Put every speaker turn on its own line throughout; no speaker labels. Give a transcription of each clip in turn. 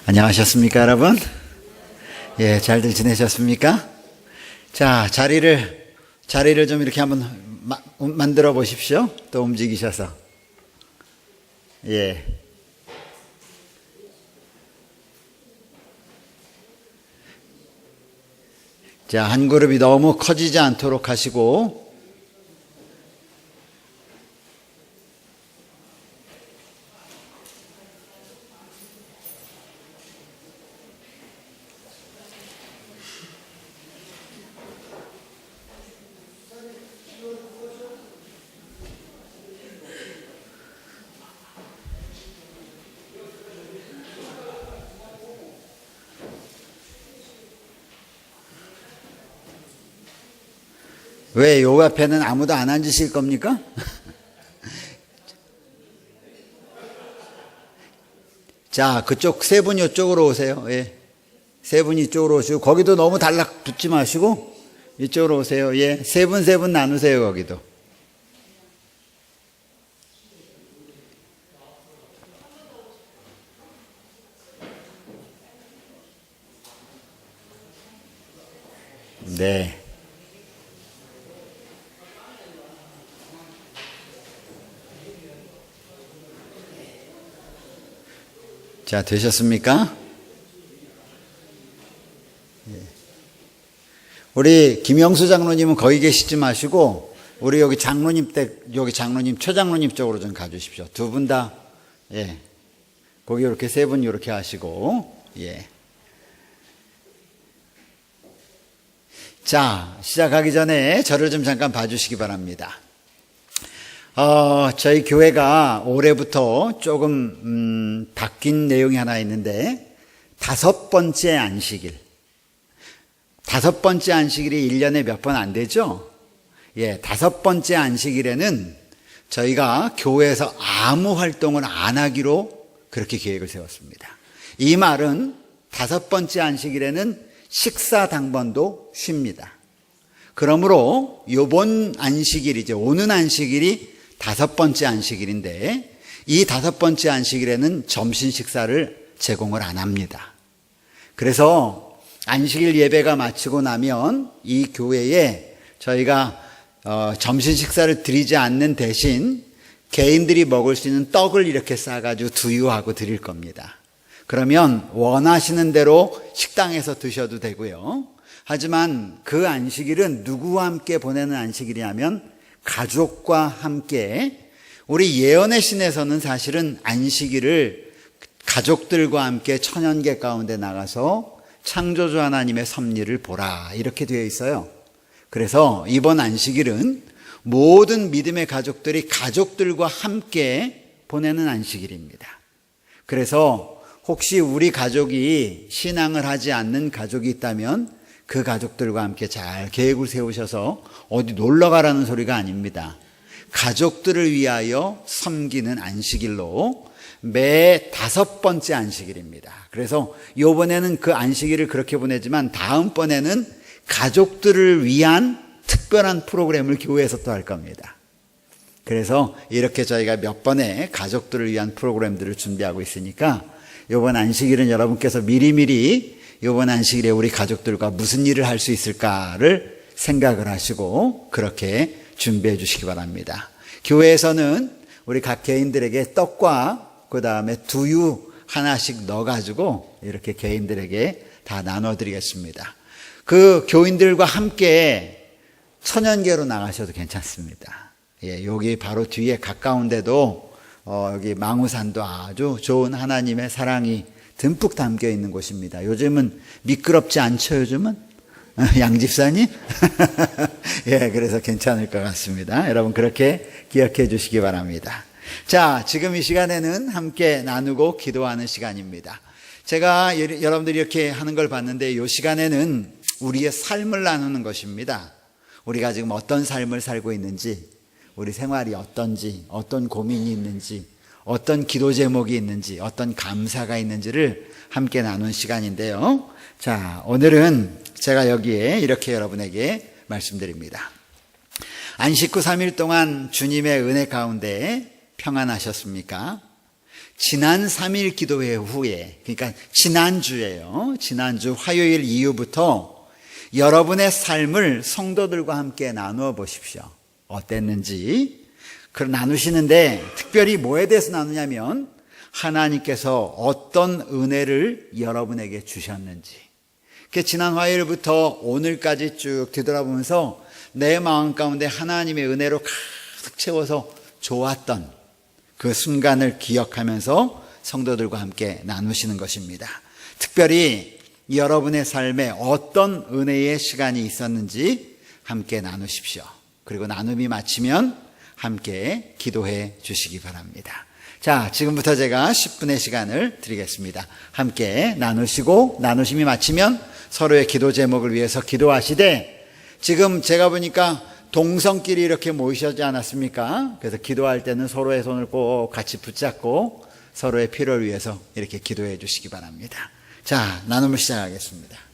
안녕하셨습니까, 여러분? 예, 잘들 지내셨습니까? 자, 자리를 좀 이렇게 한번 만들어 보십시오. 또 움직이셔서. 예. 자, 한 그룹이 너무 커지지 않도록 하시고, 왜 요 앞에는 아무도 안 앉으실 겁니까? 자, 그쪽 세 분 이쪽으로 오세요. 예. 세 분 이쪽으로 오시고, 거기도 너무 달라붙지 마시고, 이쪽으로 오세요. 예. 세 분 나누세요, 거기도. 네. 자, 되셨습니까? 우리 김영수 장로님은 거기 계시지 마시고, 우리 여기 장로님 최장로님 쪽으로 좀 가주십시오. 두 분 다, 예. 거기 이렇게 세 분 이렇게 하시고, 예. 자, 시작하기 전에 저를 좀 잠깐 봐주시기 바랍니다. 저희 교회가 올해부터 조금 바뀐 내용이 하나 있는데, 5번째 안식일. 5번째 안식일이 1년에 몇 번 안 되죠? 예, 5번째 안식일에는 저희가 교회에서 아무 활동을 안 하기로 그렇게 계획을 세웠습니다. 이 말은 5번째 안식일에는 식사 당번도 쉽니다. 그러므로 요번 안식일이죠. 오는 안식일이 5번째 안식일인데, 이 5번째 안식일에는 점심 식사를 제공을 안 합니다. 그래서 안식일 예배가 마치고 나면 이 교회에 저희가 점심 식사를 드리지 않는 대신 개인들이 먹을 수 있는 떡을 이렇게 싸가지고 두유하고 드릴 겁니다. 그러면 원하시는 대로 식당에서 드셔도 되고요. 하지만 그 안식일은 누구와 함께 보내는 안식일이냐면 가족과 함께, 우리 예언의 신에서는 사실은 안식일을 가족들과 함께 천연계 가운데 나가서 창조주 하나님의 섭리를 보라, 이렇게 되어 있어요. 그래서 이번 안식일은 모든 믿음의 가족들이 가족들과 함께 보내는 안식일입니다. 그래서 혹시 우리 가족이 신앙을 하지 않는 가족이 있다면 그 가족들과 함께 잘 계획을 세우셔서 어디 놀러 가라는 소리가 아닙니다. 가족들을 위하여 섬기는 안식일로 매 5번째 안식일입니다. 그래서 이번에는 그 안식일을 그렇게 보내지만 다음번에는 가족들을 위한 특별한 프로그램을 교회에서 또 할 겁니다. 그래서 이렇게 저희가 몇 번의 가족들을 위한 프로그램들을 준비하고 있으니까 이번 안식일은 여러분께서 미리미리 이번 안식일에 우리 가족들과 무슨 일을 할 수 있을까를 생각을 하시고 그렇게 준비해 주시기 바랍니다. 교회에서는 우리 각 개인들에게 떡과 그 다음에 두유 하나씩 넣어가지고 이렇게 개인들에게 다 나눠드리겠습니다. 그 교인들과 함께 천연계로 나가셔도 괜찮습니다. 예, 여기 바로 뒤에 가까운데도 여기 망우산도 아주 좋은 하나님의 사랑이 듬뿍 담겨 있는 곳입니다. 요즘은 미끄럽지 않죠, 요즘은? 양집사님? 예, 그래서 괜찮을 것 같습니다. 여러분 그렇게 기억해 주시기 바랍니다. 자, 지금 이 시간에는 함께 나누고 기도하는 시간입니다. 제가 여러분들이 이렇게 하는 걸 봤는데 이 시간에는 우리의 삶을 나누는 것입니다. 우리가 지금 어떤 삶을 살고 있는지, 우리 생활이 어떤지, 어떤 고민이 있는지, 어떤 기도 제목이 있는지, 어떤 감사가 있는지를 함께 나눈 시간인데요. 자, 오늘은 제가 여기에 이렇게 여러분에게 말씀드립니다. 안식 후 3일 동안 주님의 은혜 가운데 평안하셨습니까? 지난 3일 기도회 후에, 그러니까 지난주예요. 지난주 화요일 이후부터 여러분의 삶을 성도들과 함께 나누어 보십시오. 어땠는지. 그걸 나누시는데 특별히 뭐에 대해서 나누냐면 하나님께서 어떤 은혜를 여러분에게 주셨는지. 지난 화요일부터 오늘까지 쭉 뒤돌아보면서 내 마음 가운데 하나님의 은혜로 가득 채워서 좋았던 그 순간을 기억하면서 성도들과 함께 나누시는 것입니다. 특별히 여러분의 삶에 어떤 은혜의 시간이 있었는지 함께 나누십시오. 그리고 나눔이 마치면 함께 기도해 주시기 바랍니다. 자, 지금부터 제가 10분의 시간을 드리겠습니다. 함께 나누시고 나누심이 마치면 서로의 기도 제목을 위해서 기도하시되, 지금 제가 보니까 동성끼리 이렇게 모이셨지 않았습니까? 그래서 기도할 때는 서로의 손을 꼭 같이 붙잡고 서로의 필요를 위해서 이렇게 기도해 주시기 바랍니다. 자, 나눔을 시작하겠습니다.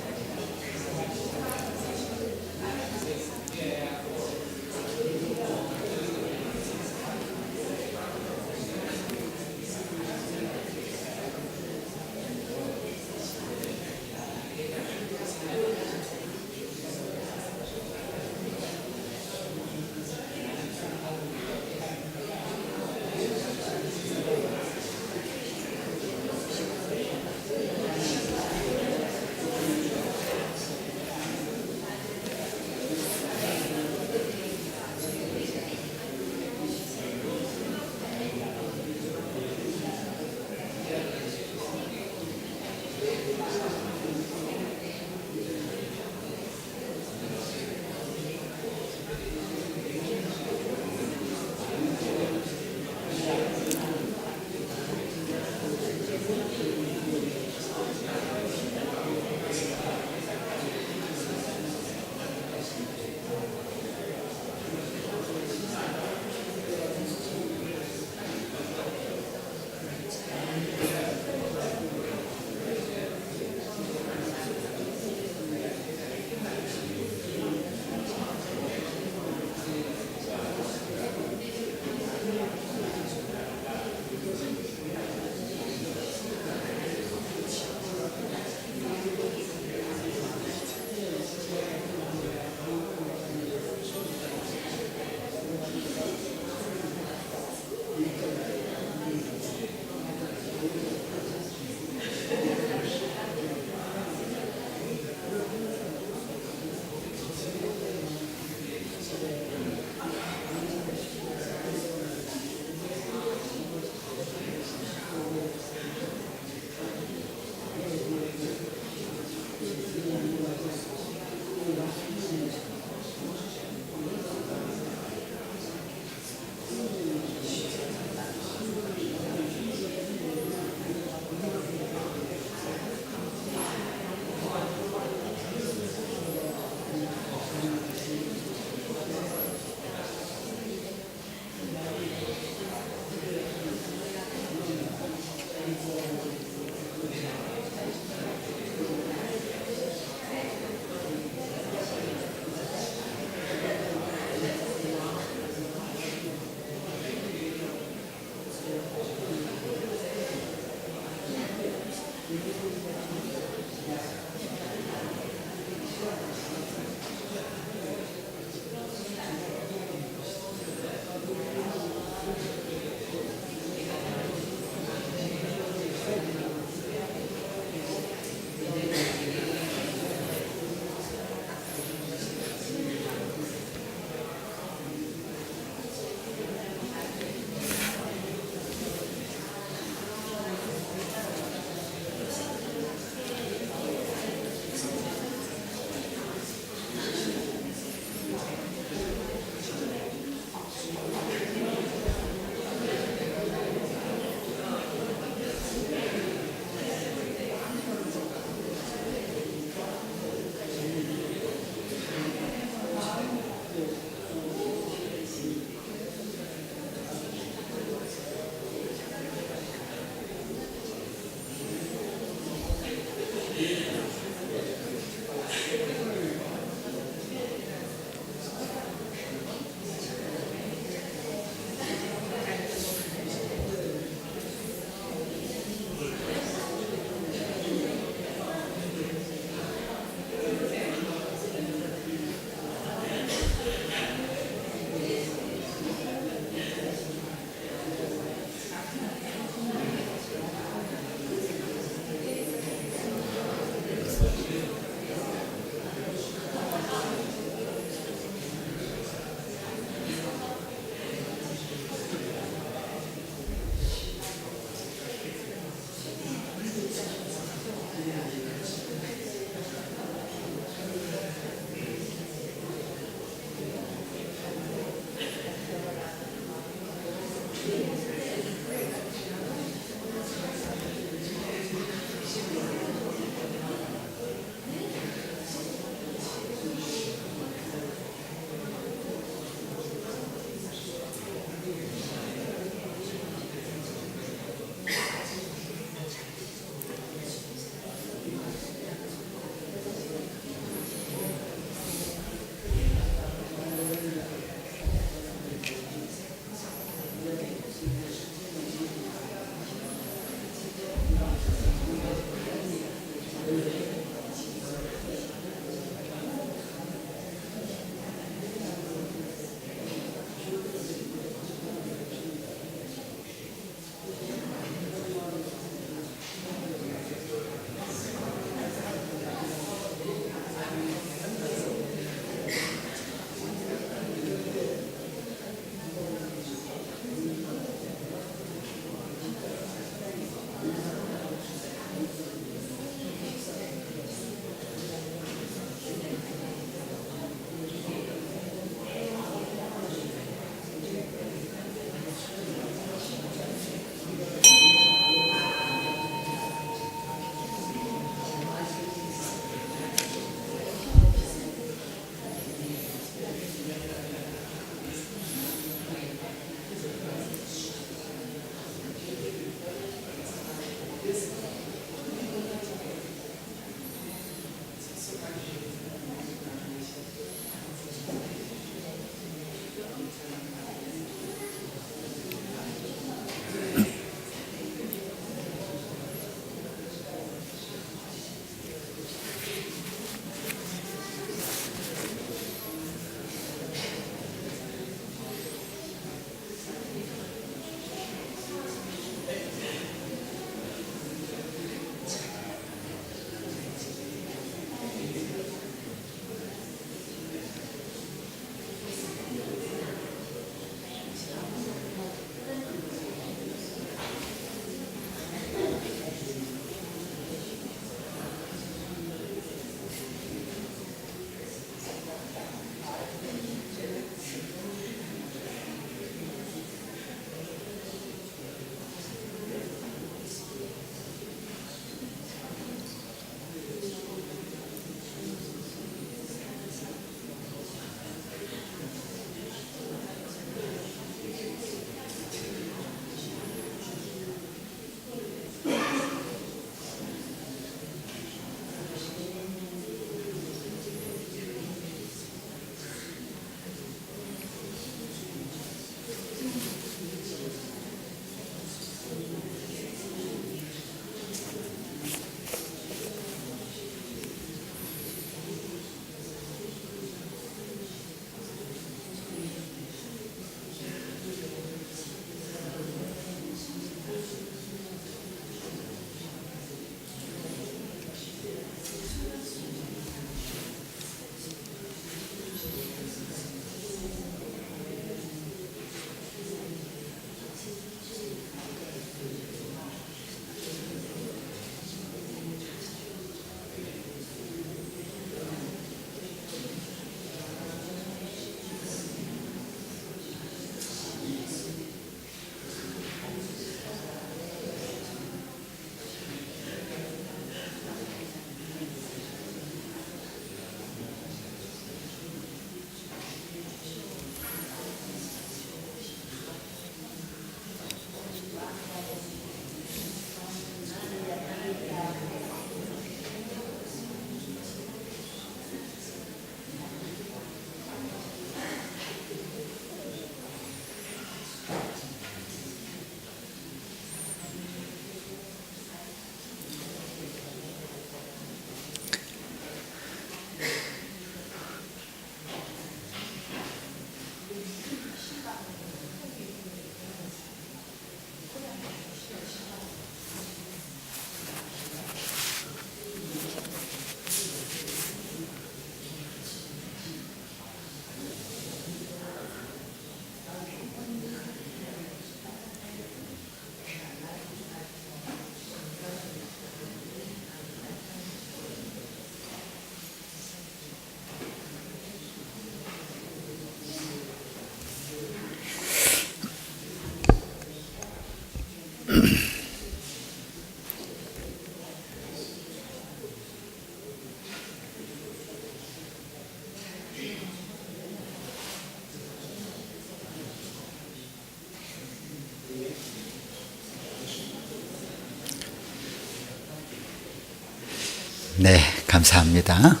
네, 감사합니다.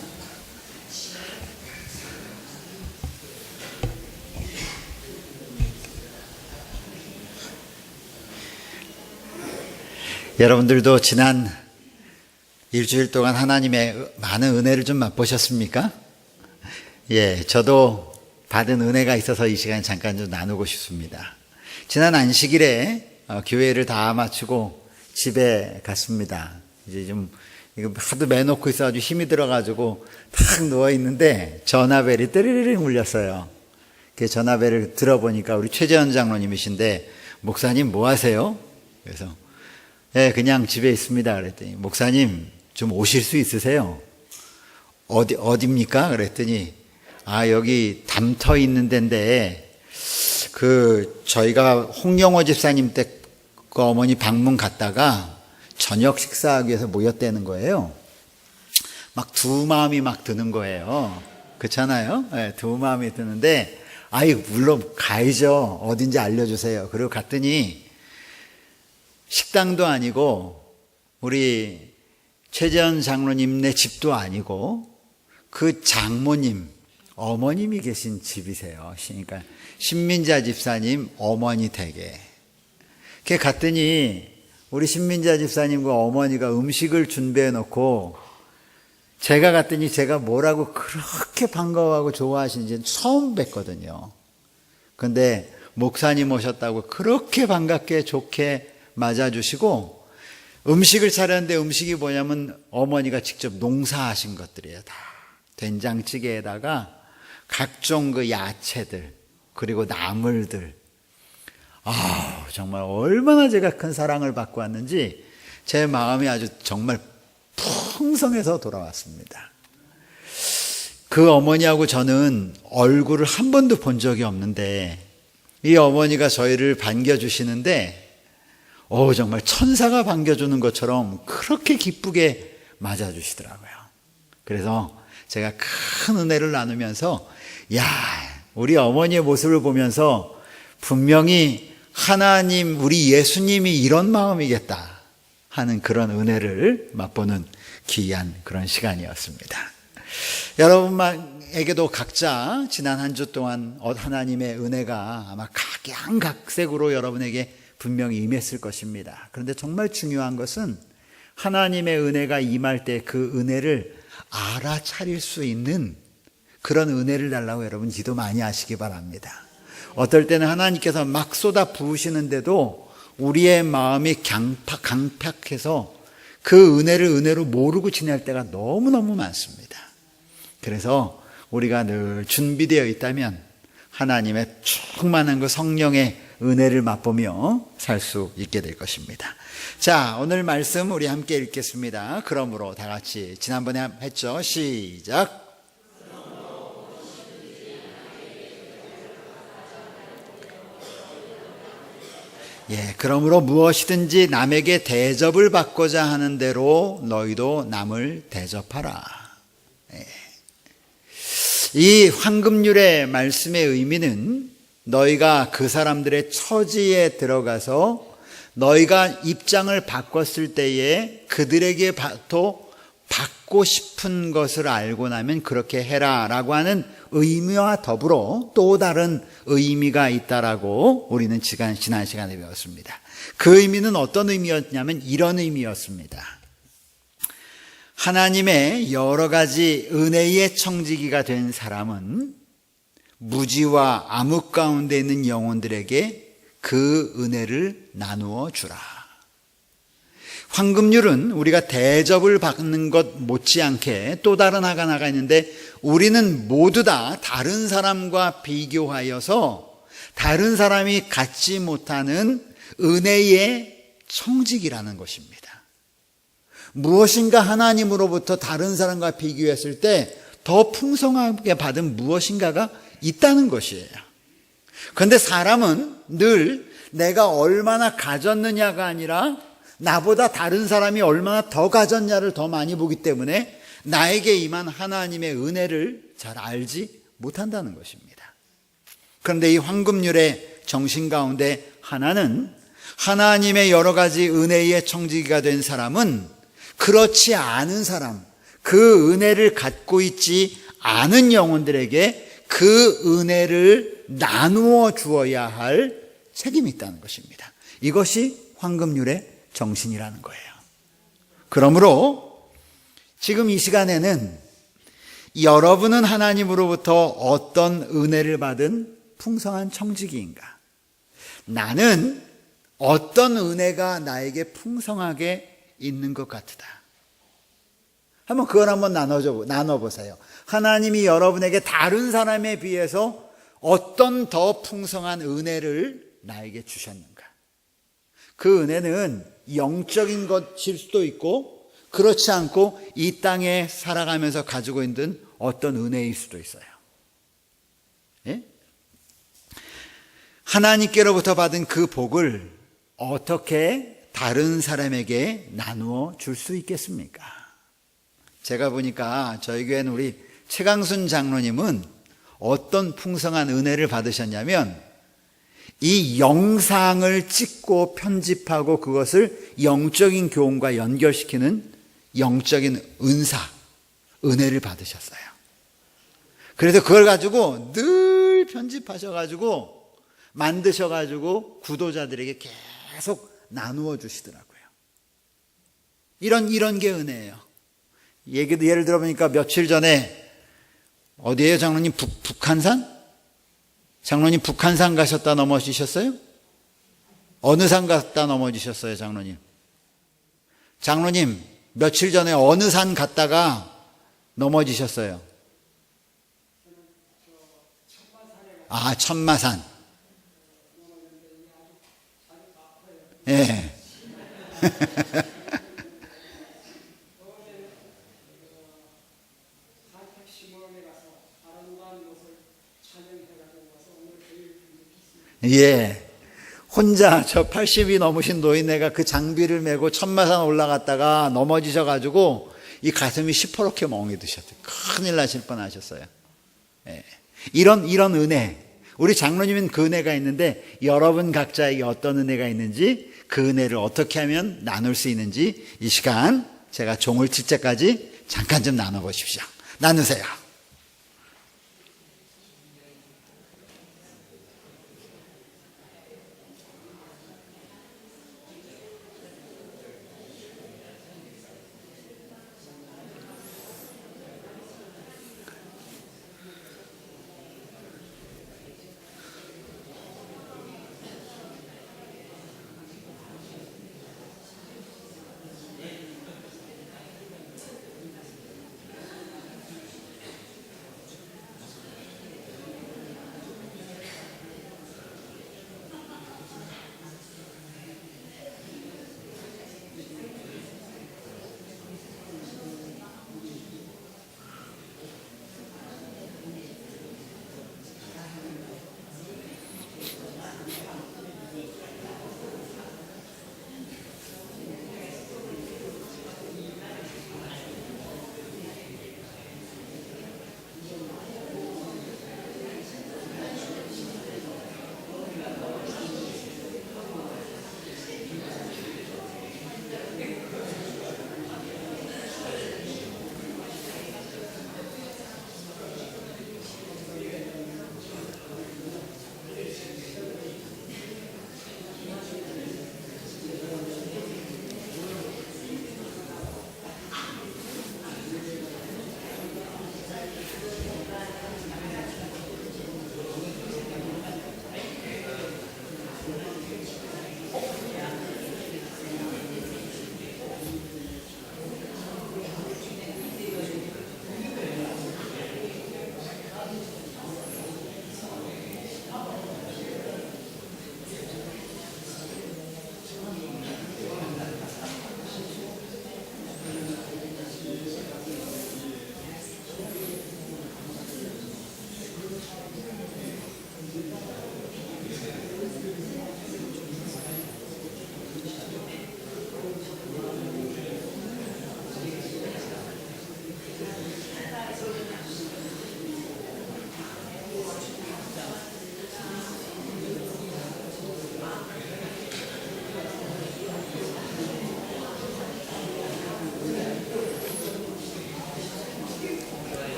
여러분들도 지난 일주일 동안 하나님의 많은 은혜를 좀 맛보셨습니까? 예, 저도 받은 은혜가 있어서 이 시간에 잠깐 좀 나누고 싶습니다. 지난 안식일에 교회를 다 마치고 집에 갔습니다. 이제 좀 이거 하도 매놓고 있어가지고 힘이 들어가지고 탁 누워 있는데 전화벨이 뜨르르 울렸어요. 그 전화벨을 들어보니까 우리 최재현 장로님이신데, 목사님 뭐 하세요? 그래서 예, 그냥 집에 있습니다. 그랬더니, 목사님 좀 오실 수 있으세요? 어디입니까? 그랬더니, 여기 담터 있는 데인데, 저희가 홍영호 집사님 댁 그 어머니 방문 갔다가 저녁 식사하기 위해서 모였다는 거예요. 막 두 마음이 막 드는 거예요. 그렇잖아요? 네, 두 마음이 드는데, 물론 가야죠. 어딘지 알려주세요. 그리고 갔더니, 식당도 아니고, 우리 최재현 장로님네 집도 아니고 그 장모님, 어머님이 계신 집이세요. 그러니까 신민자 집사님 어머니 댁에. 걔 갔더니 우리 신민자 집사님과 어머니가 음식을 준비해 놓고 제가 갔더니 제가 뭐라고 그렇게 반가워하고 좋아하시는지 처음 뵀거든요. 근데 목사님 오셨다고 그렇게 반갑게 좋게 맞아주시고 음식을 차렸는데 음식이 뭐냐면 어머니가 직접 농사하신 것들이에요. 다 된장찌개에다가 각종 그 야채들 그리고 나물들. 정말 얼마나 제가 큰 사랑을 받고 왔는지 제 마음이 아주 정말 풍성해서 돌아왔습니다. 그 어머니하고 저는 얼굴을 한 번도 본 적이 없는데 이 어머니가 저희를 반겨주시는데 정말 천사가 반겨주는 것처럼 그렇게 기쁘게 맞아주시더라고요. 그래서 제가 큰 은혜를 나누면서 우리 어머니의 모습을 보면서 분명히 하나님, 우리 예수님이 이런 마음이겠다 하는 그런 은혜를 맛보는 귀한 그런 시간이었습니다. 여러분에게도 각자 지난 한 주 동안 하나님의 은혜가 아마 각양각색으로 여러분에게 분명히 임했을 것입니다. 그런데 정말 중요한 것은 하나님의 은혜가 임할 때 그 은혜를 알아차릴 수 있는 그런 은혜를 달라고 여러분 기도 많이 하시기 바랍니다. 어떨 때는 하나님께서 막 쏟아 부으시는데도 우리의 마음이 강팍해서 그 은혜를 은혜로 모르고 지낼 때가 너무너무 많습니다. 그래서 우리가 늘 준비되어 있다면 하나님의 충만한 그 성령의 은혜를 맛보며 살 수 있게 될 것입니다. 자, 오늘 말씀 우리 함께 읽겠습니다. 그러므로 다 같이 지난번에 했죠. 시작. 그러므로 무엇이든지 남에게 대접을 받고자 하는 대로 너희도 남을 대접하라. 이 황금률의 말씀의 의미는 너희가 그 사람들의 처지에 들어가서 너희가 입장을 바꿨을 때에 그들에게 또 받고 싶은 것을 알고 나면 그렇게 해라라고 하는 의미와 더불어 또 다른 의미가 있다라고 우리는 지난 시간에 배웠습니다. 그 의미는 어떤 의미였냐면 이런 의미였습니다. 하나님의 여러 가지 은혜의 청지기가 된 사람은 무지와 암흑 가운데 있는 영혼들에게 그 은혜를 나누어 주라. 황금률은 우리가 대접을 받는 것 못지않게 또 다른 하나가 있는데 우리는 모두 다 다른 사람과 비교하여서 다른 사람이 갖지 못하는 은혜의 청지기라는 것입니다. 무엇인가 하나님으로부터 다른 사람과 비교했을 때 더 풍성하게 받은 무엇인가가 있다는 것이에요. 그런데 사람은 늘 내가 얼마나 가졌느냐가 아니라 나보다 다른 사람이 얼마나 더 가졌냐를 더 많이 보기 때문에 나에게 임한 하나님의 은혜를 잘 알지 못한다는 것입니다. 그런데 이 황금률의 정신 가운데 하나는 하나님의 여러 가지 은혜의 청지기가 된 사람은 그렇지 않은 사람, 그 은혜를 갖고 있지 않은 영혼들에게 그 은혜를 나누어 주어야 할 책임이 있다는 것입니다. 이것이 황금률의 정신이라는 거예요. 그러므로 지금 이 시간에는 여러분은 하나님으로부터 어떤 은혜를 받은 풍성한 청지기인가? 나는 어떤 은혜가 나에게 풍성하게 있는 것 같다. 그걸 한번 나눠보세요. 하나님이 여러분에게 다른 사람에 비해서 어떤 더 풍성한 은혜를 나에게 주셨는가? 그 은혜는 영적인 것일 수도 있고 그렇지 않고 이 땅에 살아가면서 가지고 있는 어떤 은혜일 수도 있어요. 하나님께로부터 받은 그 복을 어떻게 다른 사람에게 나누어 줄 수 있겠습니까? 제가 보니까 저희 교회는 우리 최강순 장로님은 어떤 풍성한 은혜를 받으셨냐면 이 영상을 찍고 편집하고 그것을 영적인 교훈과 연결시키는 영적인 은혜를 받으셨어요. 그래서 그걸 가지고 늘 편집하셔가지고 만드셔가지고 구도자들에게 계속 나누어 주시더라고요. 이런 게 은혜예요. 예를 들어보니까 며칠 전에 어디에요, 장로님? 북한산? 장로님 북한산 가셨다 넘어지셨어요? 어느 산 갔다 넘어지셨어요, 장로님? 장로님 며칠 전에 어느 산 갔다가 넘어지셨어요? 아, 천마산. 예. 예. 혼자 저 80이 넘으신 노인네가 그 장비를 메고 천마산 올라갔다가 넘어지셔가지고 이 가슴이 시퍼렇게 멍이 드셨어요. 큰일 나실 뻔하셨어요. 예. 이런 은혜. 우리 장로님은 그 은혜가 있는데 여러분 각자에게 어떤 은혜가 있는지 그 은혜를 어떻게 하면 나눌 수 있는지 이 시간 제가 종을 칠 때까지 잠깐 좀 나눠보십시오. 나누세요.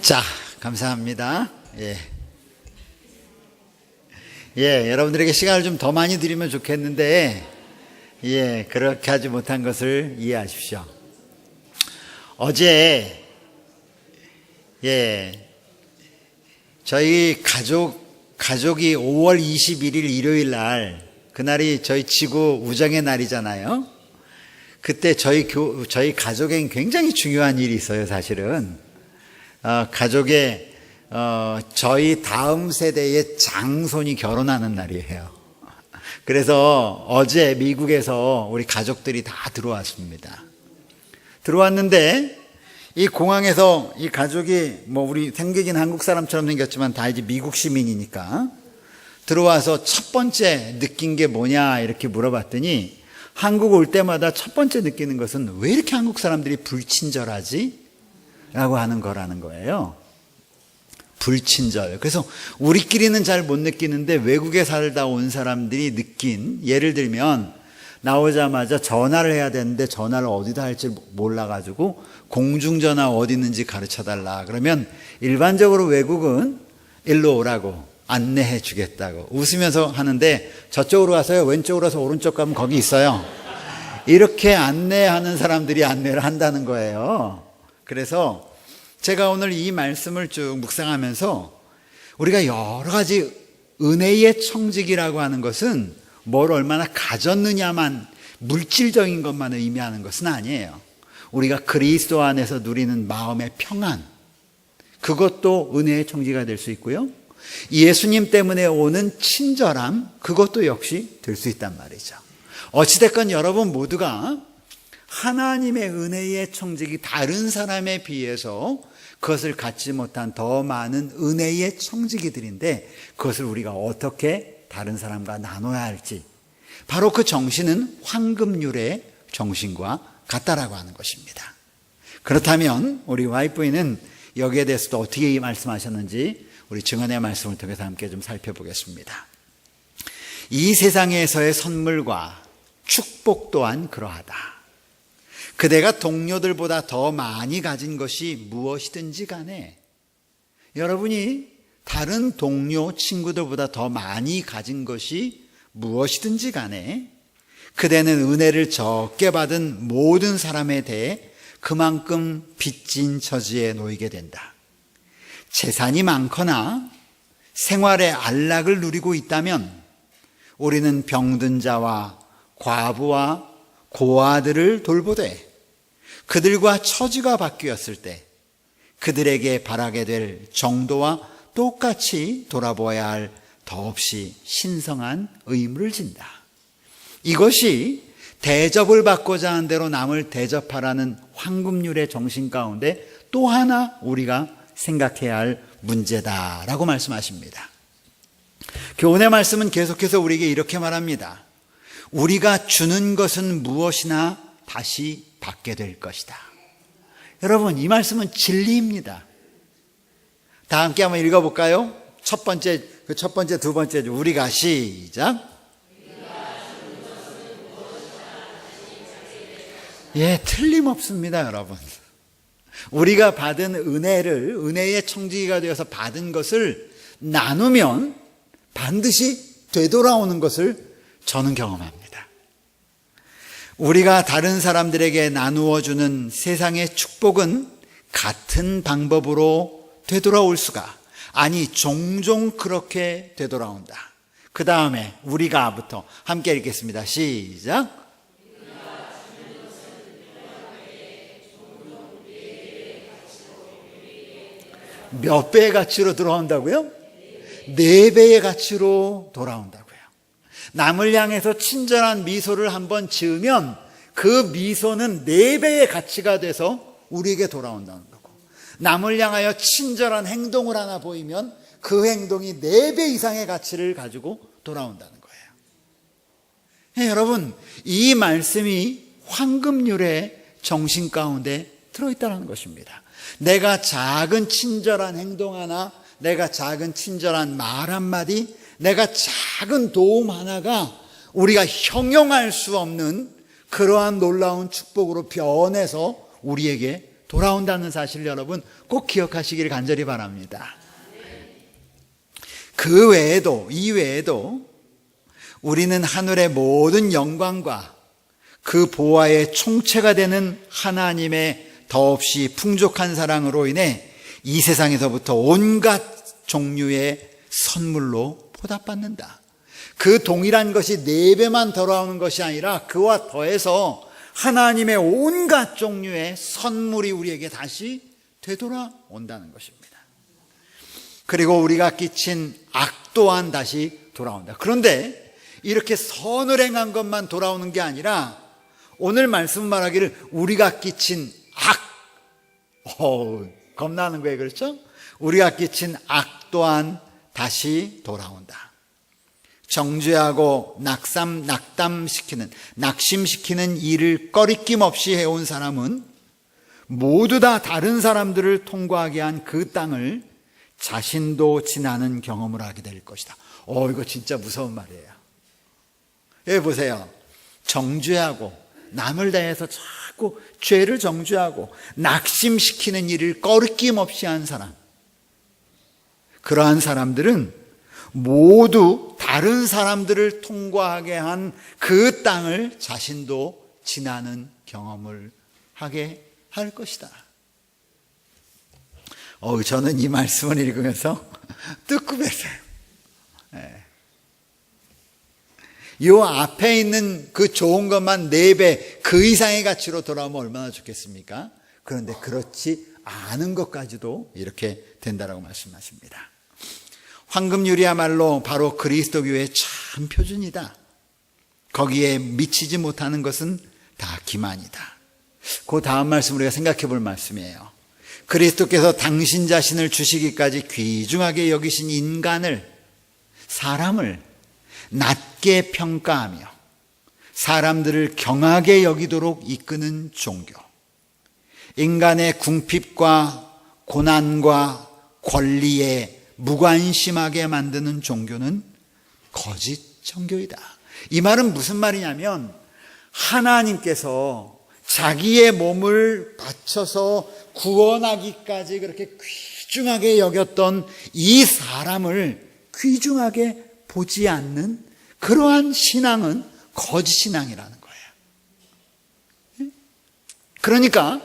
자, 감사합니다. 여러분들에게 시간을 좀 더 많이 드리면 좋겠는데, 그렇게 하지 못한 것을 이해하십시오. 어제, 저희 가족이 5월 21일 일요일 날, 그날이 저희 지구 우정의 날이잖아요. 그때 저희 가족엔 굉장히 중요한 일이 있어요, 사실은. 가족의 저희 다음 세대의 장손이 결혼하는 날이에요. 그래서 어제 미국에서 우리 가족들이 다 들어왔습니다. 들어왔는데 이 공항에서 이 가족이 우리 생기긴 한국 사람처럼 생겼지만 다 이제 미국 시민이니까 들어와서 첫 번째 느낀 게 뭐냐 이렇게 물어봤더니 한국 올 때마다 첫 번째 느끼는 것은 왜 이렇게 한국 사람들이 불친절하지? 라고 하는 거라는 거예요. 불친절. 그래서 우리끼리는 잘 못 느끼는데 외국에 살다 온 사람들이 느낀, 예를 들면 나오자마자 전화를 해야 되는데 전화를 어디다 할지 몰라가지고 공중전화 어디 있는지 가르쳐달라. 그러면 일반적으로 외국은 일로 오라고 안내해 주겠다고 웃으면서 하는데 저쪽으로 가서요, 왼쪽으로 가서 오른쪽 가면 거기 있어요. 이렇게 안내하는 사람들이 안내를 한다는 거예요. 그래서 제가 오늘 이 말씀을 쭉 묵상하면서 우리가 여러 가지 은혜의 청지기라고 하는 것은 뭘 얼마나 가졌느냐만, 물질적인 것만 의미하는 것은 아니에요. 우리가 그리스도 안에서 누리는 마음의 평안, 그것도 은혜의 청지기가 될 수 있고요. 예수님 때문에 오는 친절함, 그것도 역시 될 수 있단 말이죠. 어찌됐건 여러분 모두가 하나님의 은혜의 청지기, 다른 사람에 비해서 그것을 갖지 못한 더 많은 은혜의 청지기들인데, 그것을 우리가 어떻게 다른 사람과 나눠야 할지, 바로 그 정신은 황금률의 정신과 같다라고 하는 것입니다. 그렇다면 우리 와이프는 여기에 대해서도 어떻게 말씀하셨는지 우리 증언의 말씀을 통해서 함께 좀 살펴보겠습니다. 이 세상에서의 선물과 축복 또한 그러하다. 그대가 동료들보다 더 많이 가진 것이 무엇이든지 간에, 여러분이 다른 동료 친구들보다 더 많이 가진 것이 무엇이든지 간에 그대는 은혜를 적게 받은 모든 사람에 대해 그만큼 빚진 처지에 놓이게 된다. 재산이 많거나 생활의 안락을 누리고 있다면 우리는 병든 자와 과부와 고아들을 돌보되 그들과 처지가 바뀌었을 때 그들에게 바라게 될 정도와 똑같이 돌아보아야 할 더없이 신성한 의무를 진다. 이것이 대접을 받고자 하는 대로 남을 대접하라는 황금률의 정신 가운데 또 하나 우리가 생각해야 할 문제다라고 말씀하십니다. 교훈의 말씀은 계속해서 우리에게 이렇게 말합니다. 우리가 주는 것은 무엇이나 다시 받게 될 것이다. 여러분, 이 말씀은 진리입니다. 다 함께 한번 읽어볼까요? 첫 번째, 두 번째, 우리가 시작. 틀림없습니다, 여러분. 우리가 받은 은혜의 청지기가 되어서 받은 것을 나누면 반드시 되돌아오는 것을 저는 경험합니다. 우리가 다른 사람들에게 나누어 주는 세상의 축복은 같은 방법으로 되돌아올 수가, 아니 종종 그렇게 되돌아온다. 그 다음에 우리가부터 함께 읽겠습니다. 시작. 몇 배의 가치로 돌아온다고요? 4배의 가치로 돌아온다고요. 남을 향해서 친절한 미소를 한번 지으면 그 미소는 4배의 가치가 돼서 우리에게 돌아온다는 거고, 남을 향하여 친절한 행동을 하나 보이면 그 행동이 4배 이상의 가치를 가지고 돌아온다는 거예요. 네, 여러분, 이 말씀이 황금률의 정신 가운데 들어있다는 것입니다. 내가 작은 친절한 행동 하나, 내가 작은 친절한 말 한마디, 내가 작은 도움 하나가 우리가 형용할 수 없는 그러한 놀라운 축복으로 변해서 우리에게 돌아온다는 사실, 여러분 꼭 기억하시기를 간절히 바랍니다. 그 외에도, 이외에도 우리는 하늘의 모든 영광과 그 보화의 총체가 되는 하나님의 더없이 풍족한 사랑으로 인해 이 세상에서부터 온갖 종류의 선물로 보답받는다. 그 동일한 것이 4배만 돌아오는 것이 아니라 그와 더해서 하나님의 온갖 종류의 선물이 우리에게 다시 되돌아온다는 것입니다. 그리고 우리가 끼친 악 또한 다시 돌아온다. 그런데 이렇게 선을 행한 것만 돌아오는 게 아니라 오늘 말씀 말하기를 우리가 끼친 악, 겁나는 거예요. 그렇죠? 우리가 끼친 악 또한 다시 돌아온다. 정죄하고 낙심시키는 일을 꺼리낌 없이 해온 사람은 모두 다 다른 사람들을 통과하게 한 그 땅을 자신도 지나는 경험을 하게 될 것이다. 이거 진짜 무서운 말이에요. 여기 보세요. 정죄하고 남을 대해서 자꾸 죄를 정죄하고 낙심시키는 일을 꺼리낌 없이 한 사람, 그러한 사람들은 모두 다른 사람들을 통과하게 한 그 땅을 자신도 지나는 경험을 하게 할 것이다. 저는 이 말씀을 읽으면서 뜨끔했어요. 이 앞에 있는 그 좋은 것만 4배 그 이상의 가치로 돌아오면 얼마나 좋겠습니까? 그런데 그렇지 않은 것까지도 이렇게 된다라고 말씀하십니다. 황금률이야말로 바로 그리스도 교회의 참 표준이다. 거기에 미치지 못하는 것은 다 기만이다. 그 다음 말씀 우리가 생각해 볼 말씀이에요. 그리스도께서 당신 자신을 주시기까지 귀중하게 여기신 인간을, 사람을 낮게 평가하며 사람들을 경하게 여기도록 이끄는 종교, 인간의 궁핍과 고난과 권리에 무관심하게 만드는 종교는 거짓 종교이다. 이 말은 무슨 말이냐면 하나님께서 자기의 몸을 바쳐서 구원하기까지 그렇게 귀중하게 여겼던 이 사람을 귀중하게 보지 않는 그러한 신앙은 거짓 신앙이라는 거예요. 그러니까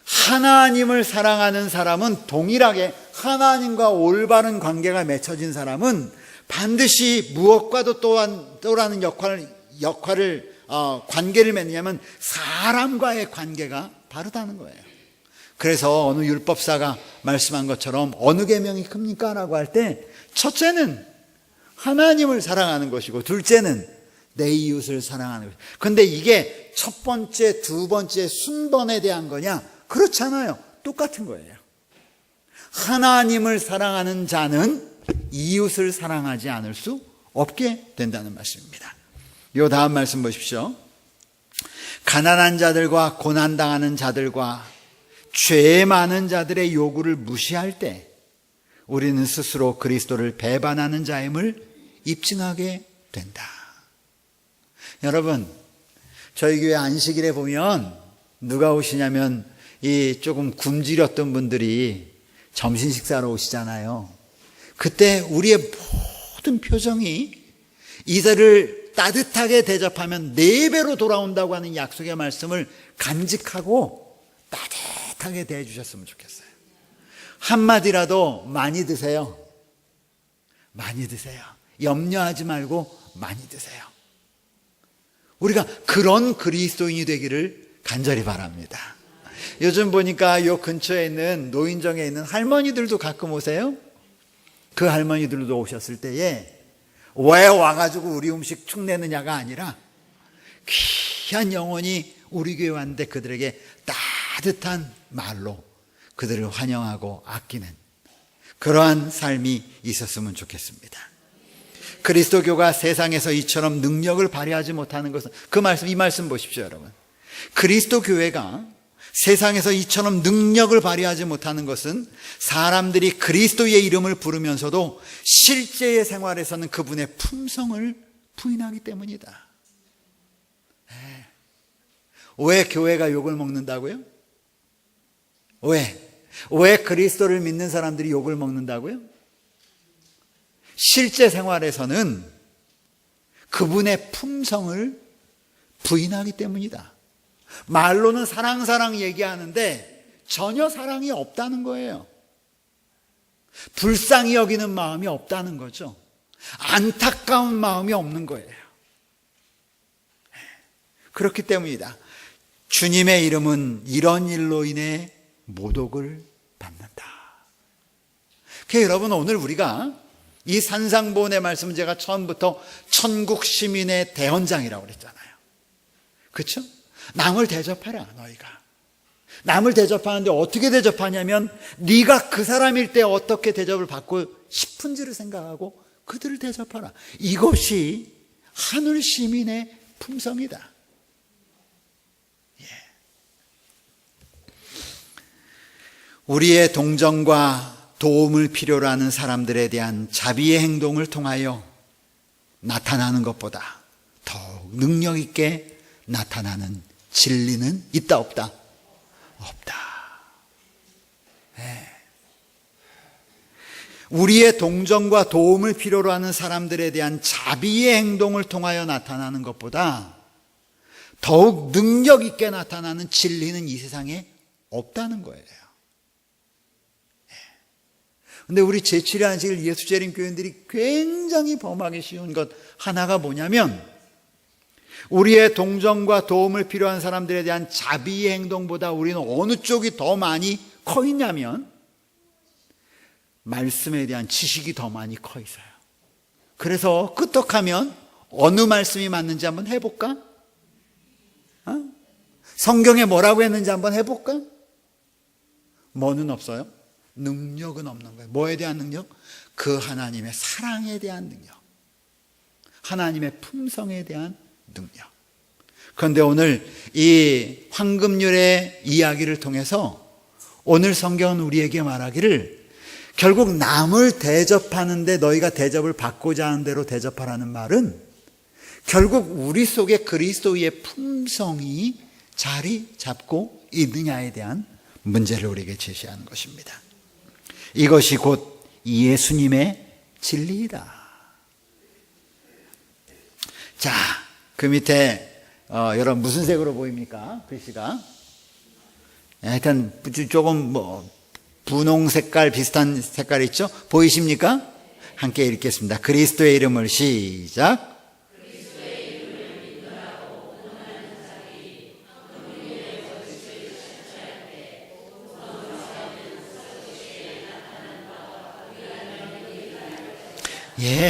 하나님을 사랑하는 사람은 동일하게 하나님과 올바른 관계가 맺혀진 사람은 반드시 무엇과도 또라는 관계를 맺냐면 사람과의 관계가 바르다는 거예요. 그래서 어느 율법사가 말씀한 것처럼 어느 계명이 큽니까? 라고 할 때 첫째는 하나님을 사랑하는 것이고 둘째는 내 이웃을 사랑하는 것. 그런데 이게 첫 번째, 두 번째 순번에 대한 거냐? 그렇잖아요. 똑같은 거예요. 하나님을 사랑하는 자는 이웃을 사랑하지 않을 수 없게 된다는 말씀입니다. 이 다음 말씀 보십시오. 가난한 자들과 고난당하는 자들과 죄 많은 자들의 요구를 무시할 때 우리는 스스로 그리스도를 배반하는 자임을 입증하게 된다. 여러분, 저희 교회 안식일에 보면 누가 오시냐면 이 조금 굶주렸던 분들이 점심 식사로 오시잖아요. 그때 우리의 모든 표정이 이들을 따뜻하게 대접하면 4배로 돌아온다고 하는 약속의 말씀을 간직하고 따뜻하게 대해주셨으면 좋겠어요. 한마디라도 많이 드세요. 많이 드세요. 염려하지 말고 많이 드세요. 우리가 그런 그리스도인이 되기를 간절히 바랍니다. 요즘 보니까 요 근처에 있는 노인정에 있는 할머니들도 가끔 오세요. 그 할머니들도 오셨을 때에 왜 와가지고 우리 음식 축내느냐가 아니라 귀한 영혼이 우리 교회 왔는데 그들에게 따뜻한 말로 그들을 환영하고 아끼는 그러한 삶이 있었으면 좋겠습니다. 그리스도교가 세상에서 이처럼 능력을 발휘하지 못하는 것은 이 말씀 보십시오, 여러분. 그리스도교회가 세상에서 이처럼 능력을 발휘하지 못하는 것은 사람들이 그리스도의 이름을 부르면서도 실제의 생활에서는 그분의 품성을 부인하기 때문이다. 왜 교회가 욕을 먹는다고요? 왜 그리스도를 믿는 사람들이 욕을 먹는다고요? 실제 생활에서는 그분의 품성을 부인하기 때문이다. 말로는 사랑 얘기하는데 전혀 사랑이 없다는 거예요. 불쌍히 여기는 마음이 없다는 거죠. 안타까운 마음이 없는 거예요. 그렇기 때문이다. 주님의 이름은 이런 일로 인해 모독을 받는다. 그러니까 여러분, 오늘 우리가 이 산상보훈의 말씀은 제가 처음부터 천국 시민의 대헌장이라고 그랬잖아요. 그렇죠? 남을 대접해라. 너희가 남을 대접하는데 어떻게 대접하냐면 네가 그 사람일 때 어떻게 대접을 받고 싶은지를 생각하고 그들을 대접하라. 이것이 하늘 시민의 품성이다. 우리의 동정과 도움을 필요로 하는 사람들에 대한 자비의 행동을 통하여 나타나는 것보다 더욱 능력 있게 나타나는 진리는 있다 없다? 없다. 우리의 동정과 도움을 필요로 하는 사람들에 대한 자비의 행동을 통하여 나타나는 것보다 더욱 능력 있게 나타나는 진리는 이 세상에 없다는 거예요. 근데 우리 제7회 안식일 예수재림 교인들이 굉장히 범하기 쉬운 것 하나가 뭐냐면 우리의 동정과 도움을 필요한 사람들에 대한 자비의 행동보다 우리는 어느 쪽이 더 많이 커 있냐면 말씀에 대한 지식이 더 많이 커 있어요. 그래서 끄떡하면 어느 말씀이 맞는지 한번 해볼까? 성경에 뭐라고 했는지 한번 해볼까? 뭐는 없어요? 능력은 없는 거예요. 뭐에 대한 능력? 그 하나님의 사랑에 대한 능력, 하나님의 품성에 대한 능력. 그런데 오늘 이 황금률의 이야기를 통해서 오늘 성경은 우리에게 말하기를 결국 남을 대접하는데 너희가 대접을 받고자 하는 대로 대접하라는 말은 결국 우리 속에 그리스도의 품성이 자리 잡고 있느냐에 대한 문제를 우리에게 제시하는 것입니다. 이것이 곧 예수님의 진리이다. 자, 그 밑에 여러분 무슨 색으로 보입니까? 글씨가 하여튼 조금 분홍 색깔 비슷한 색깔 있죠? 보이십니까? 함께 읽겠습니다. 그리스도의 이름을 시작.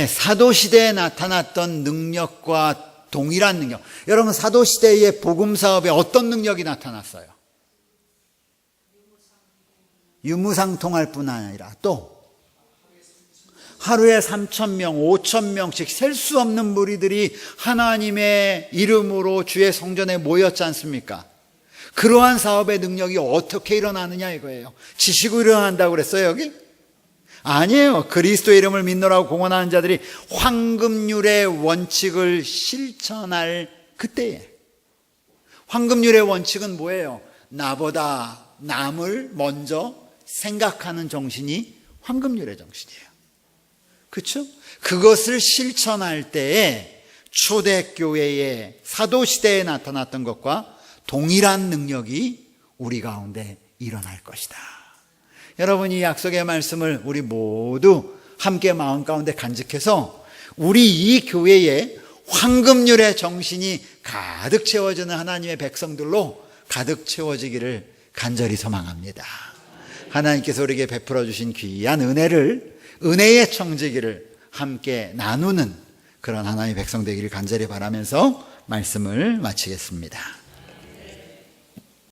사도시대에 나타났던 능력과 동일한 능력. 여러분, 사도시대의 복음사업에 어떤 능력이 나타났어요? 유무상통할 뿐 아니라 또 하루에 3,000명, 5,000명씩 셀 수 없는 무리들이 하나님의 이름으로 주의 성전에 모였지 않습니까? 그러한 사업의 능력이 어떻게 일어나느냐 이거예요. 지식으로 일어난다고 그랬어요, 여기? 아니에요. 그리스도의 이름을 믿노라고 공언하는 자들이 황금률의 원칙을 실천할 그때에. 황금률의 원칙은 뭐예요? 나보다 남을 먼저 생각하는 정신이 황금률의 정신이에요. 그렇죠? 그것을 실천할 때에 초대교회의 사도시대에 나타났던 것과 동일한 능력이 우리 가운데 일어날 것이다. 여러분, 이 약속의 말씀을 우리 모두 함께 마음 가운데 간직해서 우리 이 교회에 황금률의 정신이 가득 채워지는 하나님의 백성들로 가득 채워지기를 간절히 소망합니다. 하나님께서 우리에게 베풀어 주신 귀한 은혜의 청지기를 함께 나누는 그런 하나님의 백성 되기를 간절히 바라면서 말씀을 마치겠습니다.